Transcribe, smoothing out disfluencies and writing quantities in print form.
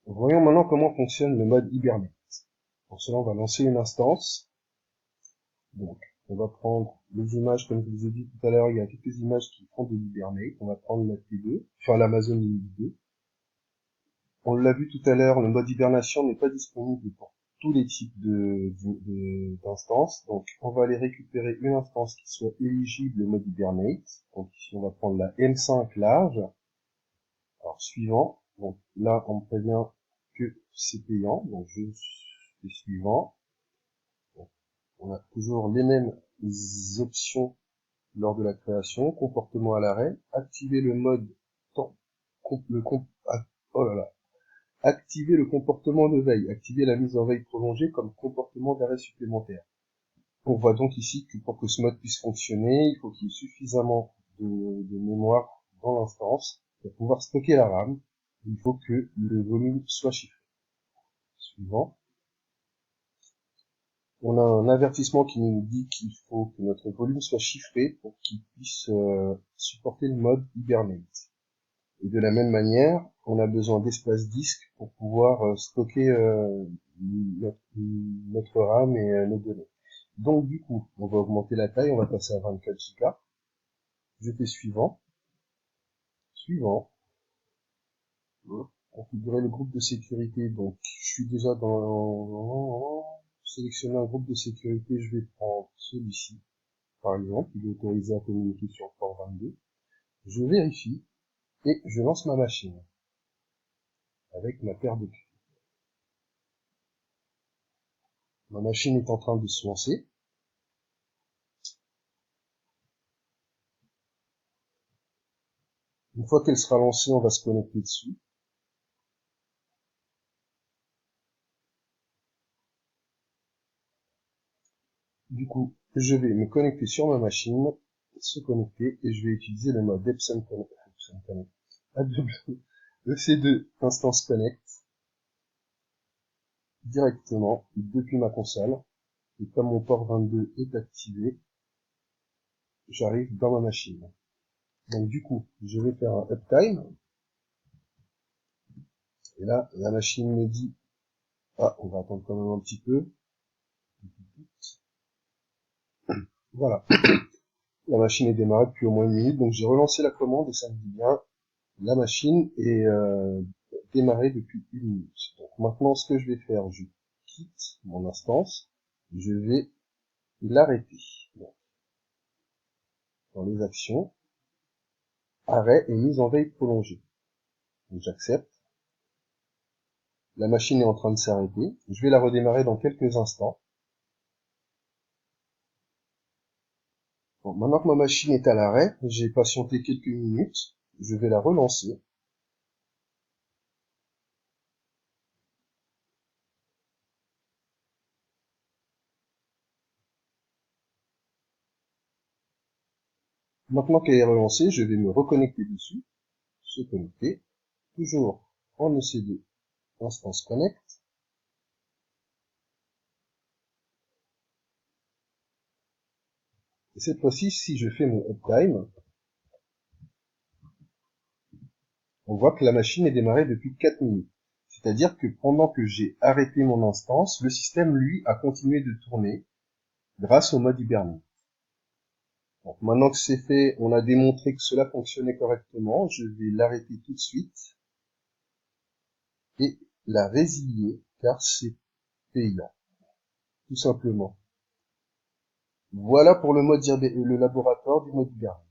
Voyons maintenant comment fonctionne le mode Hibernate. Pour cela, on va lancer une instance. Donc, on va prendre les images, comme je vous ai dit tout à l'heure, il y a quelques images qui font de l'Hibernate. On va prendre la T2, enfin l'Amazon Linux 2. On l'a vu tout à l'heure, le mode hibernation n'est pas disponible pour tous les types d'instances. Donc, on va aller récupérer une instance qui soit éligible au mode Hibernate. Donc ici, on va prendre la M5 large. Alors, suivant. Donc là, on me prévient que c'est payant. Donc, je fais suivant. Donc, on a toujours les mêmes options lors de la création. Comportement à l'arrêt. Activer le mode temps. Oh là là. Activer le comportement de veille, activer la mise en veille prolongée comme comportement d'arrêt supplémentaire. On voit donc ici que pour que ce mode puisse fonctionner, il faut qu'il y ait suffisamment de mémoire dans l'instance pour pouvoir stocker la RAM. Il faut que le volume soit chiffré. Suivant. On a un avertissement qui nous dit qu'il faut que notre volume soit chiffré pour qu'il puisse supporter le mode Hibernate. Et de la même manière, on a besoin d'espace disque pour pouvoir stocker notre RAM et nos données. Donc du coup, on va augmenter la taille, on va passer à 24 Go. Je fais suivant, suivant. Configurer le groupe de sécurité. Donc je suis déjà dans sélectionner un groupe de sécurité, je vais prendre celui-ci, par exemple, il est autorisé à communiquer sur le port 22. Je vérifie et je lance ma machine avec ma paire de clés. Ma machine est en train de se lancer. Une fois qu'elle sera lancée, on va se connecter dessus. Du coup, je vais me connecter sur ma machine, se connecter, et je vais utiliser le mode Epson Connect, EC2 Instance Connect, directement depuis ma console. Et comme mon port 22 est activé, j'arrive dans ma machine. Donc du coup, je vais faire un uptime. Et là, la machine me dit, ah, on va attendre quand même un petit peu. Voilà. La machine est démarrée depuis au moins une minute, donc j'ai relancé la commande et ça me dit bien, la machine est démarrée depuis une minute. Donc maintenant, ce que je vais faire, je quitte mon instance, je vais l'arrêter. Dans les actions, arrêt et mise en veille prolongée. Donc j'accepte. La machine est en train de s'arrêter. Je vais la redémarrer dans quelques instants. Bon, maintenant que ma machine est à l'arrêt, j'ai patienté quelques minutes. Je vais la relancer. Maintenant qu'elle est relancée, je vais me reconnecter dessus. Se connecter. Toujours en EC2 Instance Connect. Et cette fois-ci, si je fais mon uptime, on voit que la machine est démarrée depuis 4 minutes. C'est-à-dire que pendant que j'ai arrêté mon instance, le système, lui, a continué de tourner grâce au mode Hibernate. Donc, maintenant que c'est fait, on a démontré que cela fonctionnait correctement, je vais l'arrêter tout de suite et la résilier car c'est payant, tout simplement. Voilà pour le laboratoire du mode Hibernate.